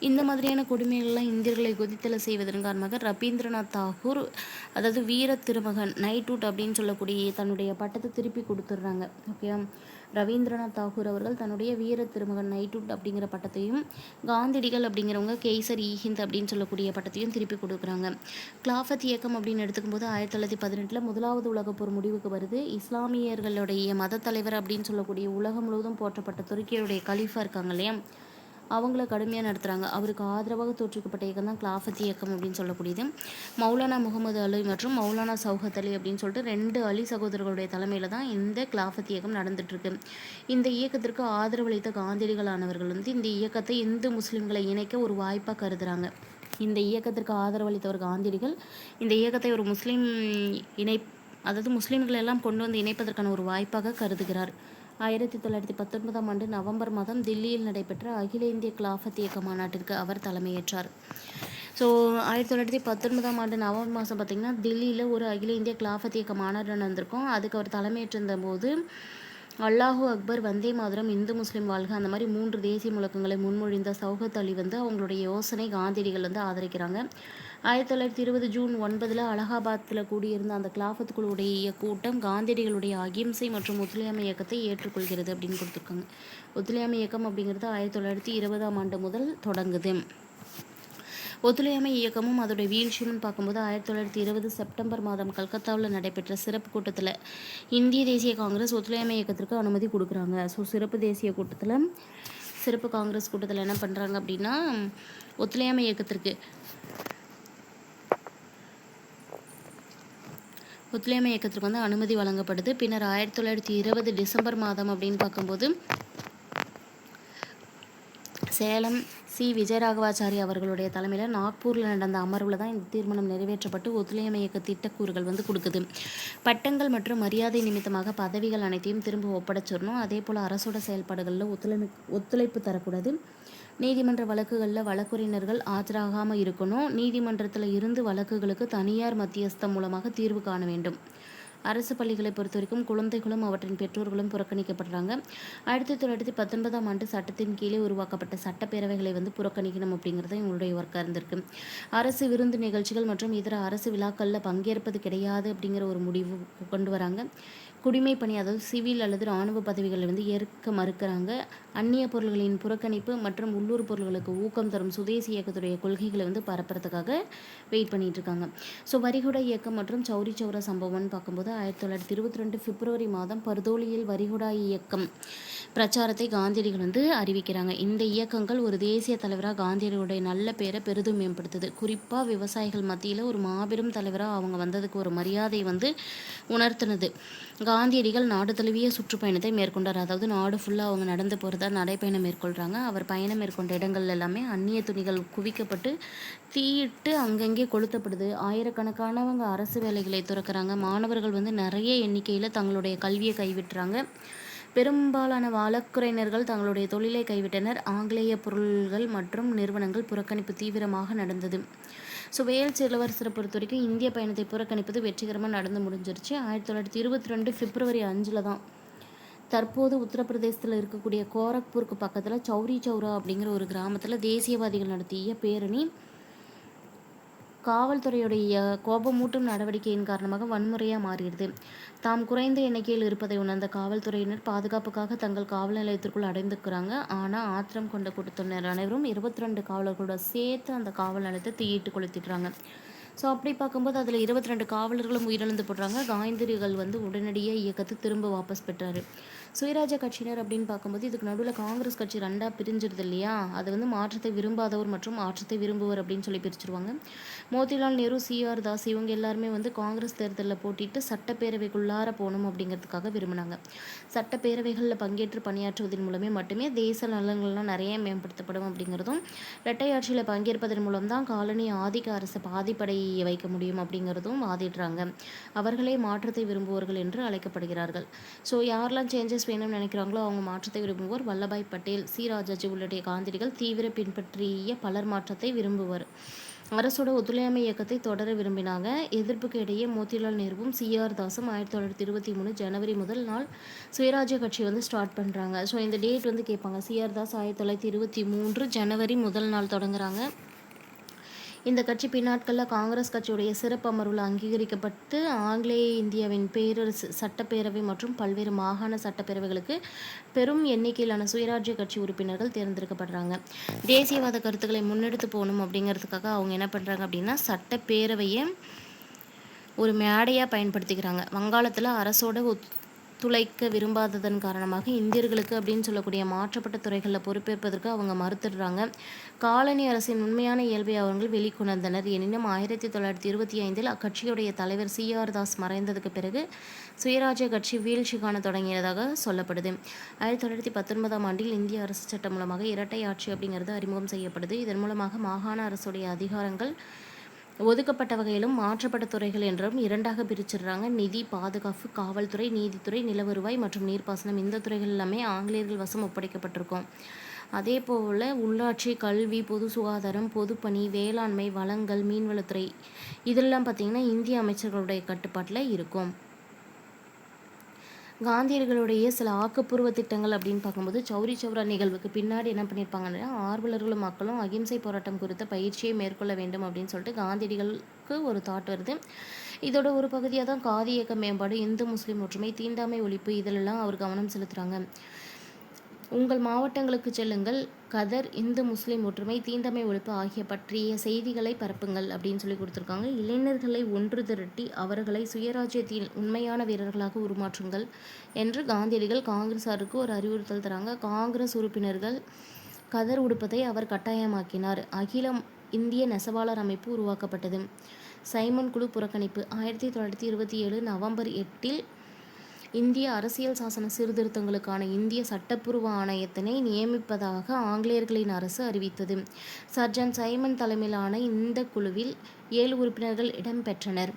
இந்த மாதிரியான கொடுமைகள்லாம் இந்தியர்களை கொதித்தலை செய்வதன் காரணமாக ரவீந்திரநாத் தாகூர், அதாவது வீர திருமகன் நைட்வுட் அப்படின்னு சொல்லக்கூடிய தன்னுடைய பட்டத்தை திருப்பி கொடுத்துட்றாங்க. ஓகே, ரவீந்திரநாத் தாகூர் அவர்கள் தன்னுடைய வீர திருமகன் நைட்வுட் அப்படிங்கிற பட்டத்தையும், காந்தியடிகள் அப்படிங்கிறவங்க கேசர் இ ஹிந்த் அப்படின்னு சொல்லக்கூடிய பட்டத்தையும் திருப்பி கொடுக்குறாங்க. கிலாஃபத் இயக்கம் அப்படின்னு எடுத்துக்கும்போது 1918 முதலாவது உலகப்போர் முடிவுக்கு வருது. இஸ்லாமியர்களுடைய மத தலைவர் அப்படின்னு சொல்லக்கூடிய உலகம் முழுவதும் போற்றப்பட்ட துருக்கியுடைய கலீஃபா இருக்காங்க இல்லையா, அவங்கள கடுமையாக நடத்துகிறாங்க. அவருக்கு ஆதரவாக தோற்றுவிக்கப்பட்ட இயக்கம் தான் கிலாஃபத் இயக்கம் அப்படின்னு சொல்லக்கூடியது. மௌலானா முகமது அலி மற்றும் மௌலானா சௌகத் அலி அப்படின்னு சொல்லிட்டு 2 அலி சகோதரர்களுடைய தலைமையில் தான் இந்த கிலாஃபத் இயக்கம் நடந்துட்டுருக்கு. இந்த இயக்கத்திற்கு ஆதரவளித்த காந்தியடிகளானவர்கள் வந்து இந்த இயக்கத்தை இந்து முஸ்லீம்களை இணைக்க ஒரு வாய்ப்பாக கருதுகிறாங்க. இந்த இயக்கத்திற்கு ஆதரவளித்தவர் காந்தியடிகள் இந்த இயக்கத்தை ஒரு அதாவது முஸ்லீம்களை எல்லாம் கொண்டு வந்து இணைப்பதற்கான ஒரு வாய்ப்பாக கருதுகிறார். 1919ஆம் ஆண்டு நவம்பர் மாதம் தில்லியில் நடைபெற்ற அகில இந்திய கிலாஃபத் இயக்க மாநாட்டிற்கு அவர் தலைமையேற்றார். ஸோ 1919ஆம் ஆண்டு நவம்பர் மாதம் பார்த்திங்கன்னா தில்லியில் ஒரு அகில இந்திய கிலாஃபத் இயக்க மாநாடு நடந்திருக்கும். அதுக்கு அவர் தலைமையேற்றிருந்த போது அல்லாஹூ அக்பர், வந்தே மாதரம், இந்து முஸ்லீம் வாழ்க அந்த மாதிரி 3 தேசிய முழக்கங்களை முன்மொழிந்த சௌகத் அலி வந்து அவங்களுடைய யோசனை காந்தியடிகள் வந்து ஆதரிக்கிறாங்க. 1920 ஜூன் 9 அலகாபாத்தில் கூடியிருந்த அந்த கிலாஃபத் குழுவுடைய கூட்டம் காந்தியடிகளுடைய அகிம்சை மற்றும் ஒத்துழையாமை இயக்கத்தை ஏற்றுக்கொள்கிறது அப்படின்னு கொடுத்துருக்காங்க. ஒத்துழையாமை இயக்கம் அப்படிங்கிறது 1920ஆம் ஆண்டு முதல் தொடங்குது. ஒத்துழையாமை இயக்கமும் அதோடைய வீழ்ச்சியும் பார்க்கும்போது 1920 செப்டம்பர் மாதம் கல்கத்தாவில் நடைபெற்ற சிறப்பு கூட்டத்தில் இந்திய தேசிய காங்கிரஸ் ஒத்துழையாமை இயக்கத்திற்கு அனுமதி கொடுக்குறாங்க. ஸோ சிறப்பு காங்கிரஸ் கூட்டத்தில் என்ன பண்ணுறாங்க அப்படின்னா ஒத்துழையாமை இயக்கத்திற்கு வந்து அனுமதி வழங்கப்படுது. பின்னர் 1920 டிசம்பர் மாதம் அப்படின்னு பார்க்கும்போது சேலம் சி. விஜயராகவாச்சாரி அவர்களுடைய தலைமையில் நாக்பூரில் நடந்த அமர்வில் தான் இந்த தீர்மானம் நிறைவேற்றப்பட்டு ஒத்துழையாமை இயக்க திட்டக்கூறுகள் வந்து கொடுக்குது. பட்டங்கள் மற்றும் மரியாதை நிமித்தமாக பதவிகள் அனைத்தையும் திரும்ப ஒப்படைச்சிடணும். அதே போல் அரசோட செயல்பாடுகளில் ஒத்துழைப்பு தரக்கூடாது. நீதிமன்ற வழக்குகளில் வழக்குரைஞர்கள் ஆஜராகாமல் இருக்கணும். நீதிமன்றத்தில் இருந்து வழக்குகளுக்கு தனியார் மத்தியஸ்தம் மூலமாக தீர்வு காண வேண்டும். அரசு பள்ளிகளை பொறுத்த வரைக்கும் குழந்தைகளும் அவற்றின் பெற்றோர்களும் புறக்கணிக்கப்படுறாங்க. 1919ஆம் ஆண்டு சட்டத்தின் கீழே உருவாக்கப்பட்ட சட்டப்பேரவைகளை வந்து புறக்கணிக்கணும் அப்படிங்கிறது இவங்களுடைய ஒர்க்காக இருந்திருக்கு. அரசு விருந்து நிகழ்ச்சிகள் மற்றும் இதர அரசு விழாக்களில் பங்கேற்பது கிடையாது அப்படிங்கிற ஒரு முடிவு கொண்டு வராங்க. குடிமை பணி அதாவது சிவில் அல்லது இராணுவ பதவிகளை வந்து ஏற்க மறுக்கிறாங்க. அந்நிய பொருள்களின் புறக்கணிப்பு மற்றும் உள்ளூர் பொருள்களுக்கு ஊக்கம் தரும் சுதேசி இயக்கத்துடைய கொள்கைகளை வந்து பரப்புறதுக்காக வெயிட் பண்ணிட்டு இருக்காங்க. ஸோ வரிகுடா இயக்கம் மற்றும் சௌரி சௌரா சம்பவம்னு பார்க்கும்போது 1922 பிப்ரவரி மாதம் பர்தோலியில் வரிகுடா இயக்கம் பிரச்சாரத்தை காந்தியடிகள் வந்து அறிவிக்கிறாங்க. இந்த இயக்கங்கள் ஒரு தேசிய தலைவராக காந்தியடிகளுடைய நல்ல பேரை பெரிதும் மேம்படுத்துது. குறிப்பாக விவசாயிகள் மத்தியில் ஒரு மாபெரும் தலைவராக அவங்க வந்ததுக்கு ஒரு மரியாதை வந்து உணர்த்தினது. காந்தியடிகள் நாடு தழுவிய சுற்றுப்பயணத்தை மேற்கொண்டார். அதாவது நாடு ஃபுல்லாக அவங்க நடந்து போகிறதா நடைப்பயணம் மேற்கொள்கிறாங்க. அவர் பயணம் மேற்கொண்ட இடங்கள் எல்லாமே அந்நிய துணிகள் குவிக்கப்பட்டு தீயிட்டு அங்கங்கே கொளுத்தப்படுது. ஆயிரக்கணக்கானவங்க அரசு வேலைகளை துறக்கிறாங்க. மாணவர்கள் வந்து நிறைய எண்ணிக்கையில் தங்களுடைய கல்வியை கைவிட்டுறாங்க. பெரும்பாலான வழக்குரைஞர்கள் தங்களுடைய தொழிலை கைவிட்டனர். ஆங்கிலேய பொருள்கள் மற்றும் நிறுவனங்கள் புறக்கணிப்பு தீவிரமாக நடந்தது. ஸோ வேல்ஸ் இளவரசரை பொறுத்த வரைக்கும் இந்திய பயணத்தை புறக்கணிப்பது வெற்றிகரமாக நடந்து முடிஞ்சிருச்சு. 1922 பிப்ரவரி 5 தான் தற்போது உத்தரப்பிரதேசத்தில் இருக்கக்கூடிய கோரக்பூருக்கு பக்கத்தில் சௌரி சௌரா அப்படிங்கிற ஒரு கிராமத்தில் தேசியவாதிகள் நடத்திய பேரணி காவல்துறையுடைய கோபமூட்டும் நடவடிக்கையின் காரணமாக வன்முறையாக மாறிடுது. தாம் குறைந்த எண்ணிக்கையில் இருப்பதை உணர்ந்த காவல்துறையினர் பாதுகாப்புக்காக தங்கள் காவல் நிலையத்திற்குள் அடைந்துக்கிறாங்க. ஆனால் ஆத்திரம் கொண்ட கூட்டத்தினர் அனைவரும் 22 காவலர்களோட சேர்த்து அந்த காவல் நிலையத்தை தீயிட்டு கொளுத்திடுறாங்க. ஸோ அப்படி பார்க்கும்போது அதில் 22 காவலர்களும் உயிரிழந்து போடுறாங்க. காந்தியடிகள் வந்து உடனடியாக இயக்கத்தை திரும்ப வாபஸ் பெற்றார். சுயராஜ கட்சியினர் அப்படின்னு பார்க்கும்போது இதுக்கு நடுவில் காங்கிரஸ் கட்சி 2ஆக பிரிஞ்சிருது இல்லையா, அது வந்து மாற்றத்தை விரும்பாதவர் மற்றும் மாற்றத்தை விரும்புவர் அப்படின்னு சொல்லி பிரிச்சிருவாங்க. மோதிலால் நேரு, CR தாஸ் இவங்க எல்லாருமே வந்து காங்கிரஸ் தேர்தலில் போட்டிட்டு சட்டப்பேரவைக்குள்ளார போகணும் அப்படிங்கிறதுக்காக விரும்பினாங்க. சட்டப்பேரவைகளில் பங்கேற்று பணியாற்றுவதன் மூலமே மட்டுமே தேச நலன்கள்லாம் நிறைய மேம்படுத்தப்படும் அப்படிங்கிறதும், இரட்டை ஆட்சியில் பங்கேற்பதன் மூலம் தான் காலனி ஆதிக்க அரசு பாதிப்படை வைக்க முடியும் அப்படிங்கிறதும் வாதிடுறாங்க. அவர்களே மாற்றத்தை விரும்புவர்கள் என்று அழைக்கப்படுகிறார்கள். ஸோ யாரெல்லாம் சேஞ்சஸ் வேணும்னு நினைக்கிறாங்களோ அவங்க மாற்றத்தை விரும்புவோர். வல்லபாய் பட்டேல், ராஜாஜி உள்ளிட்ட காந்தியடிகள் தீவிர பின்பற்றிய பலர் மாற்றத்தை விரும்புவர். அரசோட ஒத்துழையாமை இயக்கத்தை தொடர விரும்பினாங்க. எதிர்ப்புக்கு இடையே மோதிலால் நேருவும் CR தாஸும் 1923 ஜனவரி முதல் நாள் சுயராஜ்ய கட்சி வந்து ஸ்டார்ட் பண்ணுறாங்க. ஸோ இந்த டேட் வந்து கேட்பாங்க. CR தாஸ் 1923 ஜனவரி முதல் நாள் தொடங்குறாங்க. இந்த கட்சி பின்னாட்களில் காங்கிரஸ் கட்சியுடைய சிறப்பு அமர்வில் அங்கீகரிக்கப்பட்டு ஆங்கிலேய இந்தியாவின் பேரரசு சட்டப்பேரவை மற்றும் பல்வேறு மாகாண சட்டப்பேரவைகளுக்கு பெரும் எண்ணிக்கையிலான சுயராஜ்ய கட்சி உறுப்பினர்கள் தேர்ந்தெடுக்கப்படுறாங்க. தேசியவாத கருத்துக்களை முன்னெடுத்து போகணும் அப்படிங்கிறதுக்காக அவங்க என்ன பண்ணுறாங்க அப்படின்னா சட்டப்பேரவையை ஒரு மேடையாக பயன்படுத்திக்கிறாங்க. வங்காளத்தில் அரசோட துளைக்க விரும்பாததன் காரணமாக இந்தியர்களுக்கு அப்படின்னு சொல்லக்கூடிய மாற்றப்பட்ட துறைகளில் பொறுப்பேற்பதற்கு அவங்க மறுத்துடுறாங்க. காலனி அரசின் உண்மையான இயல்பை அவர்கள் வெளிக்கொணர்ந்தனர். எனினும் 1925 அக்கட்சியுடைய தலைவர் CR தாஸ் மறைந்ததுக்கு பிறகு சுயராஜ்ய கட்சி வீழ்ச்சி காண தொடங்கியதாக சொல்லப்படுது. 1919ஆம் ஆண்டில் இந்திய அரசு சட்டம் மூலமாக இரட்டை ஆட்சி அப்படிங்கிறது அறிமுகம் செய்யப்படுது. இதன் மூலமாக மாகாண அரசுடைய அதிகாரங்கள் ஒதுக்கப்பட்ட வகையிலும் மாற்றப்பட்ட துறைகள் என்றும் இரண்டாக பிரிச்சிடுறாங்க. நிதி, பாதுகாப்பு, காவல்துறை, நீதித்துறை, நிலவருவாய் மற்றும் நீர்ப்பாசனம், இந்த துறைகள் எல்லாமே ஆங்கிலேயர்கள் வசம் ஒப்படைக்கப்பட்டிருக்கும். அதே போல் உள்ளாட்சி, கல்வி, பொது சுகாதாரம், பொதுப்பணி, வேளாண்மை, வளங்கள், மீன்வளத்துறை இதெல்லாம் பார்த்திங்கன்னா இந்திய அமைச்சர்களுடைய கட்டுப்பாட்டில் இருக்கும். காந்தியர்களுடைய சில ஆக்கப்பூர்வ திட்டங்கள் அப்படின்னு பார்க்கும்போது சௌரி சௌரா நிகழ்வுக்கு பின்னாடி என்ன பண்ணியிருப்பாங்கன்னா, ஆர்வலர்களும் மக்களும் அகிம்சை போராட்டம் குறித்த பயிற்சியை மேற்கொள்ள வேண்டும் அப்படின்னு சொல்லிட்டு காந்தியடிகளுக்கு ஒரு தாட் வருது. இதோட ஒரு பகுதியாக தான் காதி இயக்க மேம்பாடு, இந்து முஸ்லீம் ஒற்றுமை, தீண்டாமை ஒழிப்பு இதிலெல்லாம் அவர் கவனம் செலுத்துகிறாங்க. உங்கள் மாவட்டங்களுக்கு செல்லுங்கள், கதர், இந்து முஸ்லீம் ஒற்றுமை, தீண்டாமை ஒழிப்பு ஆகிய பற்றிய செய்திகளை பரப்புங்கள் அப்படின்னு சொல்லி கொடுத்துருக்காங்க. இளைஞர்களை ஒன்று திரட்டி அவர்களை சுயராஜ்யத்தில் உண்மையான வீரர்களாக உருமாற்றுங்கள் என்று காந்தியடிகள் காங்கிரஸாருக்கு ஒரு அறிவுறுத்தல் தராங்க. காங்கிரஸ் உறுப்பினர்கள் கதர் உடுப்பதை அவர் கட்டாயமாக்கினார். அகில இந்திய நெசவாளர் அமைப்பு உருவாக்கப்பட்டது. சைமன் குழு புறக்கணிப்பு. 1927 நவம்பர் 8 இந்திய அரசியல் சாசன சீர்திருத்தங்களுக்கான இந்திய சட்டப்பூர்வ ஆணையத்தினை நியமிப்பதாக ஆங்கிலேயர்களின் அரசு அறிவித்தது. சர்ஜன் சைமன் தலைமையிலான இந்த குழுவில் 7 உறுப்பினர்கள் இடம்பெற்றனர்.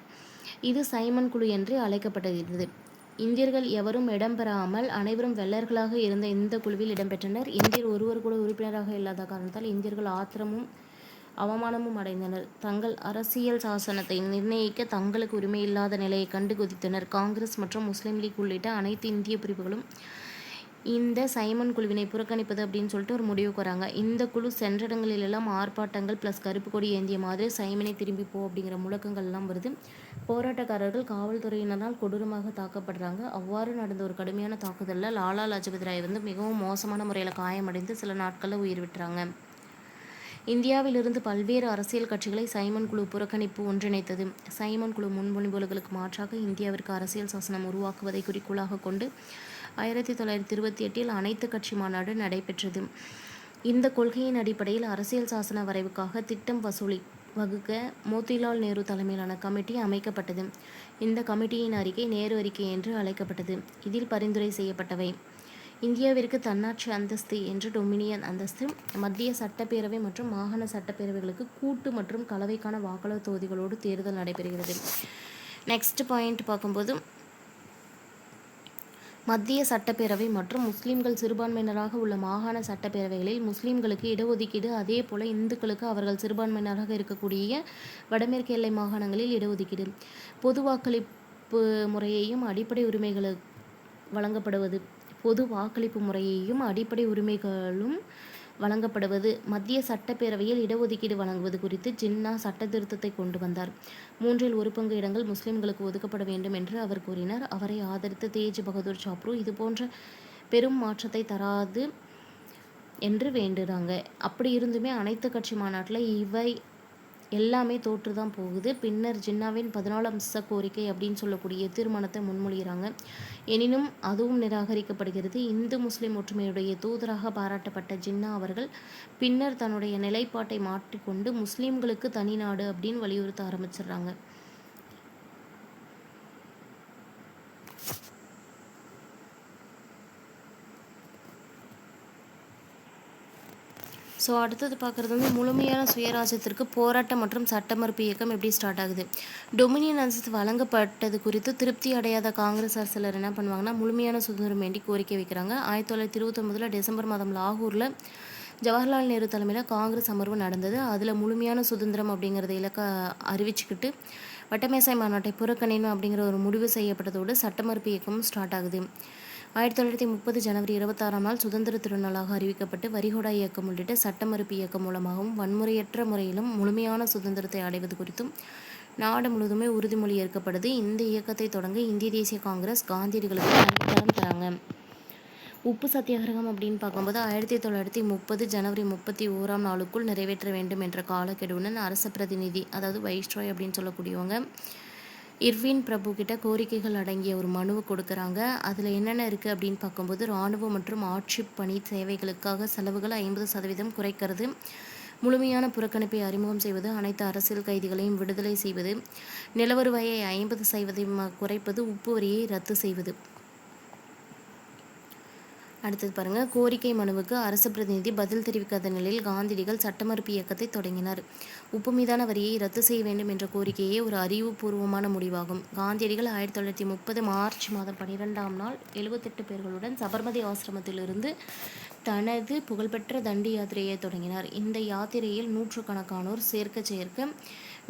இது சைமன் குழு என்று அழைக்கப்பட்டிருந்தது. இந்தியர்கள் எவரும் இடம்பெறாமல் அனைவரும் வெள்ளர்களாக இருந்த இந்த குழுவில் இடம்பெற்றனர். இந்தியர் ஒருவர் கூட உறுப்பினராக இல்லாத காரணத்தால் இந்தியர்கள் ஆத்திரமும் அவமானமும் அடைந்தனர். தங்கள் அரசியல் சாசனத்தை நிர்ணயிக்க தங்களுக்கு உரிமை இல்லாத நிலையை கண்டு குதித்தனர். காங்கிரஸ் மற்றும் முஸ்லீம் லீக் உள்ளிட்ட அனைத்து இந்திய பிரிவுகளும் இந்த சைமன் குழுவினை புறக்கணிப்பது அப்படின்னு சொல்லிட்டு ஒரு முடிவுக்கு வராங்க. இந்த குழு சென்ற இடங்களிலெல்லாம் ஆர்ப்பாட்டங்கள் ப்ளஸ் கருப்பு கொடி ஏந்திய மாதிரி சைமனை திரும்பி போ அப்படிங்கிற முழக்கங்கள்லாம் வருது. போராட்டக்காரர்கள் காவல்துறையினரால் கொடூரமாக தாக்கப்படுறாங்க. அவ்வாறு நடந்த ஒரு கடுமையான தாக்குதலில் லாலா லஜபதி ராய் மிகவும் மோசமான முறையில் காயமடைந்து சில நாட்களில் உயிர் விட்டுறாங்க. இந்தியாவிலிருந்து பல்வேறு அரசியல் கட்சிகளை சைமன் குழு புறக்கணிப்பு ஒன்றிணைத்தது. சைமன் குழு முன்மொழிவுகளுக்கு மாற்றாக இந்தியாவிற்கு அரசியல் சாசனம் உருவாக்குவதை குறிக்கோளாக கொண்டு 1928 அனைத்து கட்சி மாநாடு நடைபெற்றது. இந்த கொள்கையின் அடிப்படையில் அரசியல் சாசன வரைவுக்காக திட்டம் வகுக்க மோதிலால் நேரு தலைமையிலான கமிட்டி அமைக்கப்பட்டது. இந்த கமிட்டியின் அறிக்கை நேரு அறிக்கை என்று அழைக்கப்பட்டது. இதில் பரிந்துரை செய்யப்பட்டவை: இந்தியாவிற்கு தன்னாட்சி அந்தஸ்து என்று டொமினியன் அந்தஸ்து, மத்திய சட்டப்பேரவை மற்றும் மாகாண சட்டப்பேரவைகளுக்கு கூட்டு மற்றும் கலவைக்கான வாக்காளர் தொகுதிகளோடு தேர்தல் நடைபெறுகிறது. நெக்ஸ்ட் பாயிண்ட் பார்க்கும்போது மத்திய சட்டப்பேரவை மற்றும் முஸ்லீம்கள் சிறுபான்மையினராக உள்ள மாகாண சட்டப்பேரவைகளில் முஸ்லீம்களுக்கு இடஒதுக்கீடு, அதே போல இந்துக்களுக்கு அவர்கள் சிறுபான்மையினராக இருக்கக்கூடிய வடமேற்கு எல்லை மாகாணங்களில் இடஒதுக்கீடு, பொது வாக்களிப்பு முறையையும் அடிப்படை உரிமைகளுக்கு வழங்கப்படுவது பொது வாக்களிப்பு முறையையும் அடிப்படை உரிமைகளும் வழங்கப்படுவது, மத்திய சட்டப்பேரவையில் இடஒதுக்கீடு வழங்குவது குறித்து ஜின்னா சட்ட திருத்தத்தை கொண்டு வந்தார். 1/3 பங்கு இடங்கள் முஸ்லிம்களுக்கு ஒதுக்கப்பட வேண்டும் என்று அவர் கூறினார். அவரை ஆதரித்த தேஜ் பகதூர் சாப்ரு இது போன்ற பெரும் மாற்றத்தை தராது என்று வேண்டுறாங்க. அப்படி இருந்துமே அனைத்து கட்சி மாநாட்டில் இவை எல்லாமே தோற்று தான் போகுது. பின்னர் ஜின்னாவின் 14 அம்ச கோரிக்கை அப்படின்னு சொல்லக்கூடிய தீர்மானத்தை முன்மொழிகிறாங்க. எனினும் அதுவும் நிராகரிக்கப்படுகிறது. இந்து முஸ்லிம் ஒற்றுமையுடைய தூதராக பாராட்டப்பட்ட ஜின்னா அவர்கள் பின்னர் தன்னுடைய நிலைப்பாட்டை மாற்றிக்கொண்டு முஸ்லீம்களுக்கு தனி நாடு அப்படின்னு வலியுறுத்த ஆரம்பிச்சிடுறாங்க. ஸோ அடுத்தது பார்க்குறது முழுமையான சுயராஜ்யத்திற்கு போராட்டம் மற்றும் சட்ட மறுப்பு இயக்கம் எப்படி ஸ்டார்ட் ஆகுது. டொமினியன் அந்தஸ்து வழங்கப்பட்டது குறித்து திருப்தி அடையாத காங்கிரஸார் சிலர் என்ன பண்ணுவாங்கன்னா முழுமையான சுதந்திரம் வேண்டி கோரிக்கை வைக்கிறாங்க. 1929 டிசம்பர் மாதம் லாகூரில் ஜவஹர்லால் நேரு தலைமையில் காங்கிரஸ் அமர்வு நடந்தது. அதில் முழுமையான சுதந்திரம் அப்படிங்கிறத இலக்க அறிவிச்சுக்கிட்டு வட்டமேசை மாநாட்டை புறக்கணிணும் அப்படிங்கிற ஒரு முடிவு செய்யப்பட்டதோடு சட்ட மறுப்பு இயக்கமும் ஸ்டார்ட் ஆகுது. 1930 ஜனவரி 26ஆம் நாள் சுதந்திர திருநாளாக அறிவிக்கப்பட்டு வரிகொடா இயக்கம் உள்ளிட்ட சட்ட மறுப்பு இயக்கம் மூலமாகவும் வன்முறையற்ற முறையிலும் முழுமையான சுதந்திரத்தை அடைவது குறித்தும் நாடு முழுவதுமே உறுதிமொழி ஏற்கப்படுது. இந்த இயக்கத்தை தொடங்க இந்திய தேசிய காங்கிரஸ் காந்தியடிகளுக்கு அங்கீகாரம் தராங்க. உப்பு சத்தியாகிரகம் அப்படின்னு பார்க்கும்போது 1930 ஜனவரி 31ஆம் நாளுக்குள் நிறைவேற்ற வேண்டும் என்ற காலக்கெடுவுடன் அரச பிரதிநிதி, அதாவது வைஸ்ராய் அப்படின்னு சொல்லக்கூடியவங்க, இர்வின் பிரபு கிட்ட கோரிக்கைகள் அடங்கிய ஒரு மனுவை கொடுக்குறாங்க. அதில் என்னென்ன இருக்குது அப்படின்னு பார்க்கும்போது, இராணுவ மற்றும் ஆட்சி பணி சேவைகளுக்காக செலவுகள் 50% குறைக்கிறது, முழுமையான புறக்கணிப்பை அறிமுகம் செய்வது, அனைத்து அரசியல் கைதிகளையும் விடுதலை செய்வது, நிலவருவாயை 50% குறைப்பது, உப்பு வரியை ரத்து செய்வது. அடுத்தது பாருங்கள், கோரிக்கை மனுவுக்கு அரசு பிரதிநிதி பதில் தெரிவிக்காத நிலையில் காந்தியடிகள் சட்டமறுப்பு இயக்கத்தை தொடங்கினார். உப்பு மீதான வரியை ரத்து செய்ய வேண்டும் என்ற கோரிக்கையே ஒரு அறிவுபூர்வமான முடிவாகும். காந்தியடிகள் 1930 மார்ச் மாதம் 12ஆம் நாள் 78 பேர்களுடன் சபர்மதி ஆசிரமத்திலிருந்து தனது புகழ்பெற்ற தண்டி யாத்திரையை தொடங்கினார். இந்த யாத்திரையில் நூற்றுக்கணக்கானோர் சேர்க்க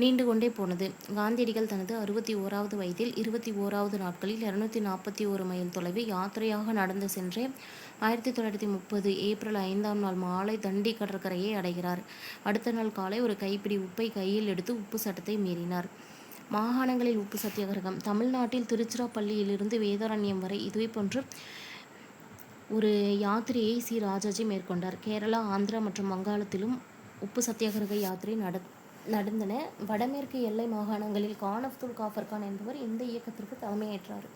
நீண்டு கொண்டே போனது. காந்தியடிகள் தனது 61வது வயதில் 21வது நாட்களில் 241 மைல் தொலைவு யாத்திரையாக நடந்து சென்றே 1930 ஏப்ரல் 5ஆம் நாள் மாலை தண்டி கடற்கரையை அடைகிறார். அடுத்த நாள் காலை ஒரு கைப்பிடி உப்பை கையில் எடுத்து உப்பு சட்டத்தை மீறினார். மாகாணங்களில் உப்பு சத்தியாகிரகம். தமிழ்நாட்டில் திருச்சிராப்பள்ளியிலிருந்து வேதாரண்யம் வரை இதுவே போன்று ஒரு யாத்திரையை சி. ராஜாஜி மேற்கொண்டார். கேரளா, ஆந்திரா மற்றும் வங்காளத்திலும் உப்பு சத்தியாகிரக யாத்திரை நடந்தன. வடமேற்கு எல்லை மாகாணங்களில் கான் அப்துல் காஃபர் கான் என்பவர் இந்த இயக்கத்திற்கு தலைமையேற்றார்.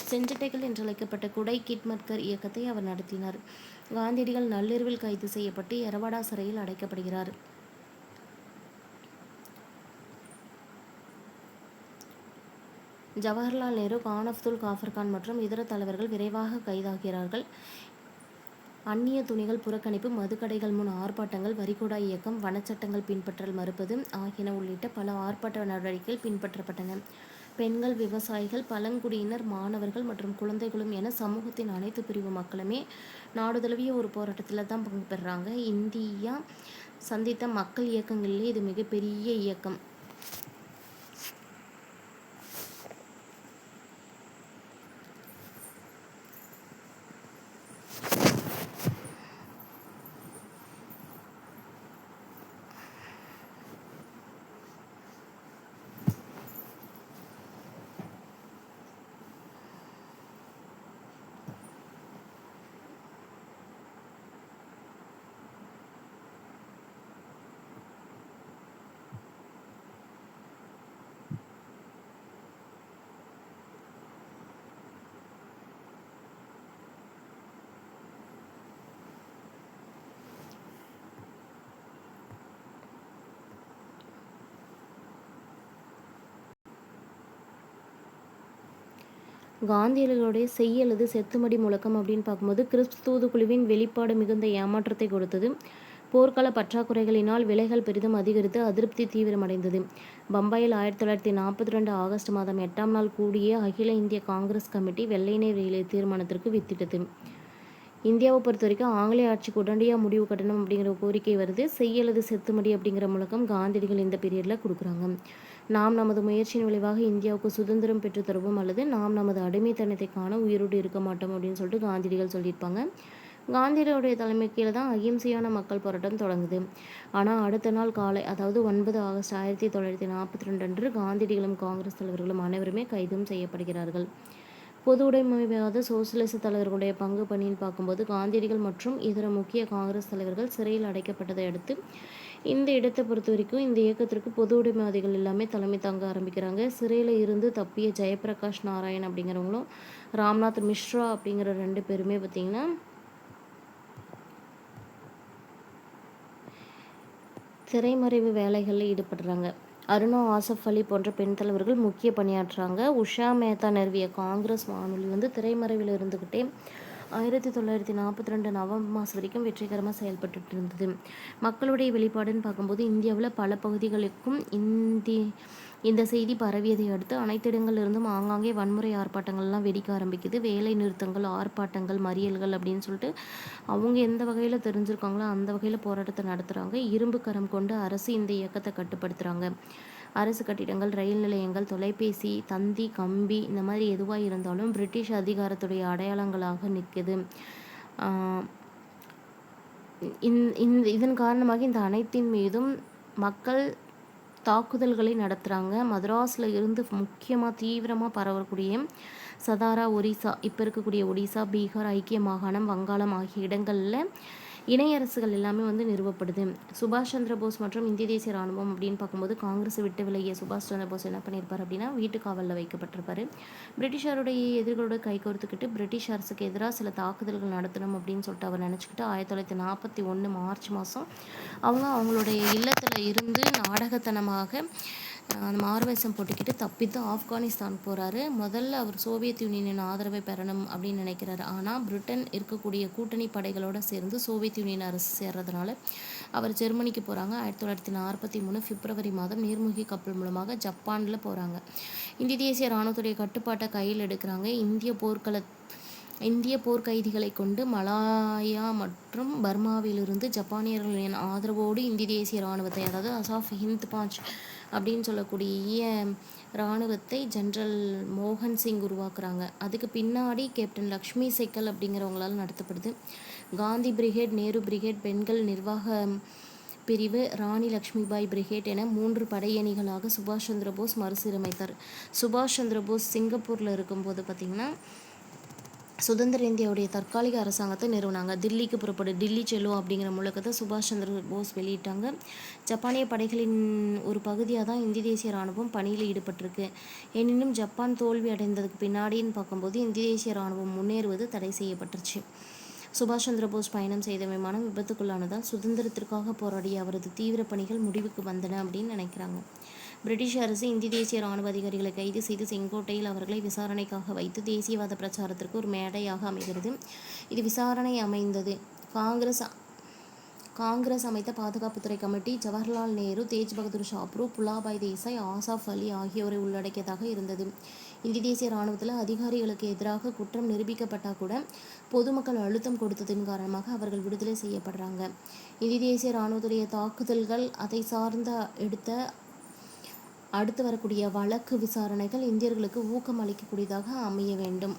செஞ்சட்டைகள் என்றழைக்கப்பட்ட குடை கிட்மட்கர் இயக்கத்தை அவர் நடத்தினார். காந்தியடிகள் நள்ளிரவில் கைது செய்யப்பட்டு எரவாடா சிறையில் அடைக்கப்படுகிறார். ஜவஹர்லால் நேரு, கான் அப்துல் காஃபர் கான் மற்றும் இதர தலைவர்கள் விரைவாக கைதாகிறார்கள். அந்நிய துணிகள் புறக்கணிப்பு, மதுக்கடைகள் முன் ஆர்ப்பாட்டங்கள், வரிகோடா இயக்கம், வனச்சட்டங்கள் பின்பற்றல் மறுப்பது ஆகியன உள்ளிட்ட பல ஆர்ப்பாட்ட நடவடிக்கைகள் பின்பற்றப்பட்டன. பெண்கள், விவசாயிகள், பழங்குடியினர், மாணவர்கள் மற்றும் குழந்தைகளும் என சமூகத்தின் அனைத்து பிரிவு மக்களுமே நாடு தழுவிய ஒரு போராட்டத்தில் தான் பங்கு பெறுறாங்க. இந்தியா சந்தித்த மக்கள் இயக்கங்களிலே இது மிகப்பெரிய இயக்கம். காந்தியடிகளுடைய செய் அல்லது செத்துமடி முழக்கம் அப்படின்னு பார்க்கும்போது, கிறிஸ்து தூதுக்குழுவின் வெளிப்பாடு மிகுந்த ஏமாற்றத்தை கொடுத்தது. போர்க்கால பற்றாக்குறைகளினால் விலைகள் பெரிதும் அதிகரித்து அதிருப்தி தீவிரமடைந்தது. பம்பாயில் 1942 ஆகஸ்ட் மாதம் 8ஆம் நாள் கூடிய அகில இந்திய காங்கிரஸ் கமிட்டி வெள்ளையனே வெளியேறு தீர்மானத்திற்கு வித்திட்டது. இந்தியாவை பொறுத்த வரைக்கும் ஆங்கிலேய ஆட்சிக்கு உடனடியாக முடிவு கட்டணும் அப்படிங்கிற கோரிக்கை வருது. செய் அல்லது செத்துமடி அப்படிங்கிற முழக்கம் காந்தியடிகள் இந்த பீரியடில் கொடுக்குறாங்க. நாம் நமது முயற்சியின் விளைவாக இந்தியாவுக்கு சுதந்திரம் பெற்று தருவோம் அல்லது நாம் நமது அடிமைத்தனத்தை காண உயிரோடு இருக்க மாட்டோம் அப்படின்னு சொல்லிட்டு காந்தியடிகள் சொல்லியிருப்பாங்க. காந்தியடிகளுடைய தலைமை கீழே தான் அகிம்சையான மக்கள் போராட்டம் தொடங்குது. ஆனால் அடுத்த நாள் காலை, அதாவது 9 ஆகஸ்ட் 1942 அன்று காந்தியடிகளும் காங்கிரஸ் தலைவர்களும் அனைவருமே கைதும் செய்யப்படுகிறார்கள். பொது உடைமைவாத சோசியலிச தலைவர்களுடைய பங்கு பணின்னு பார்க்கும்போது, காந்தியடிகள் மற்றும் இதர முக்கிய காங்கிரஸ் தலைவர்கள் சிறையில் அடைக்கப்பட்டதை அடுத்து இந்த இடத்தை பொறுத்த வரைக்கும் இந்த இயக்கத்திற்கு பொது உடைமைவாதிகள் எல்லாமே தலைமை தாங்க ஆரம்பிக்கிறாங்க. சிறையில் இருந்து தப்பிய ஜெயபிரகாஷ் நாராயண் அப்படிங்கிறவங்களும் ராம்நாத் மிஸ்ரா அப்படிங்கிற 2 பேருமே பார்த்திங்கன்னா திரைமறைவு வேலைகளில் ஈடுபடுறாங்க. அருணா ஆசஃப் அலி போன்ற பெண் தலைவர்கள் முக்கிய பணியாற்றுறாங்க. உஷா மேத்தா நிறுவிய காங்கிரஸ் வானொலி திரைமறைவில் இருந்துக்கிட்டே 1942 நவம்பர் மாதம் வரைக்கும் வெற்றிகரமாக செயல்பட்டு இருந்தது. மக்களுடைய வெளிப்பாடுன்னு பார்க்கும்போது, இந்தியாவில் பல பகுதிகளுக்கும் இந்த செய்தி பரவியதை அடுத்து அனைத்து இடங்களிலிருந்தும் ஆங்காங்கே வன்முறை ஆர்ப்பாட்டங்கள்லாம் வெடிக்க ஆரம்பிக்குது. வேலை நிறுத்தங்கள், ஆர்ப்பாட்டங்கள், மறியல்கள் அப்படின்னு சொல்லிட்டு அவங்க எந்த வகையில் தெரிஞ்சிருக்காங்களோ அந்த வகையில் போராட்டத்தை நடத்துகிறாங்க. இரும்பு கரம் கொண்டு அரசு இந்த இயக்கத்தை கட்டுப்படுத்துகிறாங்க. அரசு கட்டிடங்கள், ரயில் நிலையங்கள், தொலைபேசி, தந்தி, கம்பி இந்த மாதிரி எதுவாக இருந்தாலும் பிரிட்டிஷ் அதிகாரத்துடைய அடையாளங்களாக நிற்குது. இதன் காரணமாக இந்த அனைத்தின் மீதும் மக்கள் தாக்குதல்களை நடத்துகிறாங்க. மദ്രാஸில் இருந்து முக்கியமாக தீவிரமாக பரவக்கூடிய சதாரா, ஒரிசா, இப்போ இருக்கக்கூடிய ஒடிசா, பீகார், ஐக்கிய மாகாணம், வங்காளம் ஆகிய இடங்களில் இணையரசுகள் எல்லாமே வந்து நிறுவப்படுது. சுபாஷ் சந்திர போஸ் மற்றும் இந்திய தேசிய ராணுவம் அப்படின்னு பார்க்கும்போது காங்கிரஸை விட்டு விலகிய சுபாஷ் சந்திர போஸ் என்ன பண்ணியிருப்பார் அப்படின்னா வீட்டு காவலில் வைக்கப்பட்டிருப்பார். பிரிட்டிஷாருடைய எதிரிகளோட கைகோர்த்துக்கிட்டு பிரிட்டிஷ் அரசுக்கு எதிராக சில தாக்குதல்கள் நடத்தணும் அப்படின்னு சொல்லிட்டு அவர் நினச்சிக்கிட்டு 1941 மார்ச் மாதம் அவங்களுடைய இல்லத்தில் இருந்து நாடகத்தனமாக அந்த மார்வேஷம் போட்டுக்கிட்டு தப்பித்து ஆப்கானிஸ்தான் போகிறாரு. முதல்ல அவர் சோவியத் யூனியனின் ஆதரவை பெறணும் அப்படின்னு நினைக்கிறாரு. ஆனால் பிரிட்டன் இருக்கக்கூடிய கூட்டணி படைகளோடு சேர்ந்து சோவியத் யூனியன் அரசு சேர்றதுனால அவர் ஜெர்மனிக்கு போகிறாங்க. 1943 பிப்ரவரி மாதம் நீர்மூழ்கி கப்பல் மூலமாக ஜப்பானில் போகிறாங்க. இந்திய தேசிய இராணுவத்துடைய கட்டுப்பாட்டை கையில் எடுக்கிறாங்க. இந்திய போர்க்கைதிகளை கொண்டு மலாயா மற்றும் பர்மாவிலிருந்து ஜப்பானியர்களின் ஆதரவோடு இந்திய தேசிய இராணுவத்தை, அதாவது அசாஃப் ஹிந்த் பாஞ்ச் அப்படின்னு சொல்லக்கூடிய இராணுவத்தை ஜென்ரல் மோகன் சிங் உருவாக்குறாங்க. அதுக்கு பின்னாடி கேப்டன் லக்ஷ்மி செக்கல் அப்படிங்கிறவங்களால் நடத்தப்படுது. காந்தி பிரிகேட், நேரு பிரிகேட், பெண்கள் நிர்வாக பிரிவு, ராணி லக்ஷ்மிபாய் பிரிகேட் என 3 படையணிகளாக சுபாஷ் சந்திர போஸ் மறுசீரமைத்தார். சுபாஷ் சந்திர போஸ் சிங்கப்பூரில் இருக்கும்போது பார்த்திங்கன்னா சுதந்திர இந்தியாவுடைய தற்காலிக அரசாங்கத்தை நிறுவனாங்க. தில்லிக்கு புறப்படு, டில்லி செல்லும் அப்படிங்கிற முழக்கத்தை சுபாஷ் சந்திர போஸ் வெளியிட்டாங்க. ஜப்பானிய படைகளின் ஒரு பகுதியாக தான் இந்திய தேசிய இராணுவம் பணியில் ஈடுபட்டிருக்கு. எனினும் ஜப்பான் தோல்வி அடைந்ததுக்கு பின்னாடின்னு பார்க்கும்போது இந்திய தேசிய இராணுவம் முன்னேறுவது தடை செய்யப்பட்டுருச்சு. சுபாஷ் சந்திர போஸ் பயணம் செய்த விமானம் விபத்துக்குள்ளானதால் சுதந்திரத்திற்காக போராடிய அவரது தீவிர பணிகள் முடிவுக்கு வந்தன அப்படின்னு நினைக்கிறாங்க. பிரிட்டிஷ் அரசு இந்திய தேசிய இராணுவ அதிகாரிகளை கைது செய்து செங்கோட்டையில் அவர்களை விசாரணைக்காக வைத்து தேசியவாத பிரச்சாரத்திற்கு ஒரு மேடையாக அமைகிறது. இது விசாரணை அமைந்தது. காங்கிரஸ் அமைத்த பாதுகாப்புத்துறை கமிட்டி ஜவஹர்லால் நேரு, தேஜ் பகதூர் ஷாப்ரு, புலாபாய் தேசாய், ஆசாஃப் அலி ஆகியோரை உள்ளடக்கியதாக இருந்தது. இந்திய தேசிய இராணுவத்தில் அதிகாரிகளுக்கு எதிராக குற்றம் நிரூபிக்கப்பட்டால் கூட பொதுமக்கள் அழுத்தம் கொடுத்ததின் காரணமாக அவர்கள் விடுதலை செய்யப்படுறாங்க. இந்திய தேசிய இராணுவத்துடைய தாக்குதல்கள், அதை சார்ந்த அடுத்து வரக்கூடிய வழக்கு விசாரணைகள் இந்தியர்களுக்கு ஊக்கம் அளிக்கக்கூடியதாக அமைய வேண்டும்.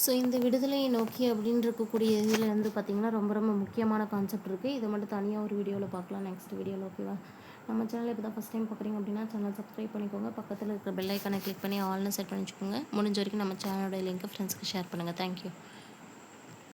ஸோ இந்த விடுதலையை நோக்கி அப்படின்னு இருக்கக்கூடிய இதில் வந்து பார்த்திங்கன்னா ரொம்ப ரொம்ப முக்கியமான கான்செப்ட் இருக்குது. இதை மட்டும் தனியாக ஒரு வீடியோவில் பார்க்கலாம், நெக்ஸ்ட் வீடியோவில். ஓகேவா? நம்ம சேனலை இப்போ தான் ஃபஸ்ட் டைம் பார்க்குறீங்க அப்படின்னா சேனல் சப்ஸ்கிரைப் பண்ணிக்கோங்க. பக்கத்தில் இருக்கிற பெல் ஐக்கானை கிளிக் பண்ணி ஆல்னு செட் பண்ணி வச்சுக்கோங்க. முடிஞ்ச வரைக்கும் நம்ம சேனலோட லிங்க்கை ஃப்ரெண்ட்ஸ்க்கு ஷேர் பண்ணுங்கள். தேங்க்யூ.